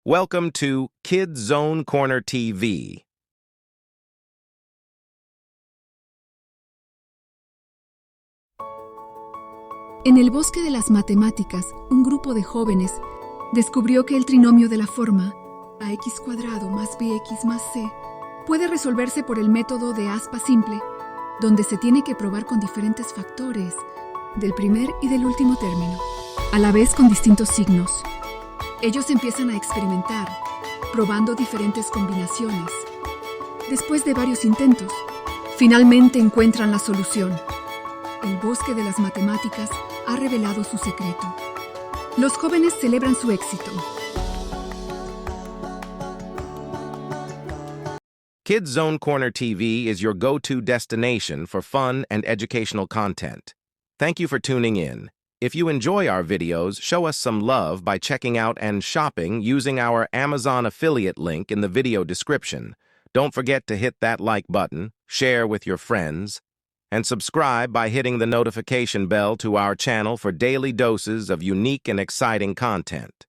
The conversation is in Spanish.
Welcome to Kids Zone Corner TV. En el bosque de las matemáticas, un grupo de jóvenes descubrió que el trinomio de la forma ax² más bx más c puede resolverse por el método de aspa simple, donde se tiene que probar con diferentes factores del primer y del último término, a la vez con distintos signos. Ellos empiezan a experimentar, probando diferentes combinaciones. Después de varios intentos, finalmente encuentran la solución. El bosque de las matemáticas ha revelado su secreto. Los jóvenes celebran su éxito. Kids Zone Corner TV is your go-to destination for fun and educational content. Thank you for tuning in. If you enjoy our videos, show us some love by checking out and shopping using our Amazon affiliate link in the video description. Don't forget to hit that like button, share with your friends, and subscribe by hitting the notification bell to our channel for daily doses of unique and exciting content.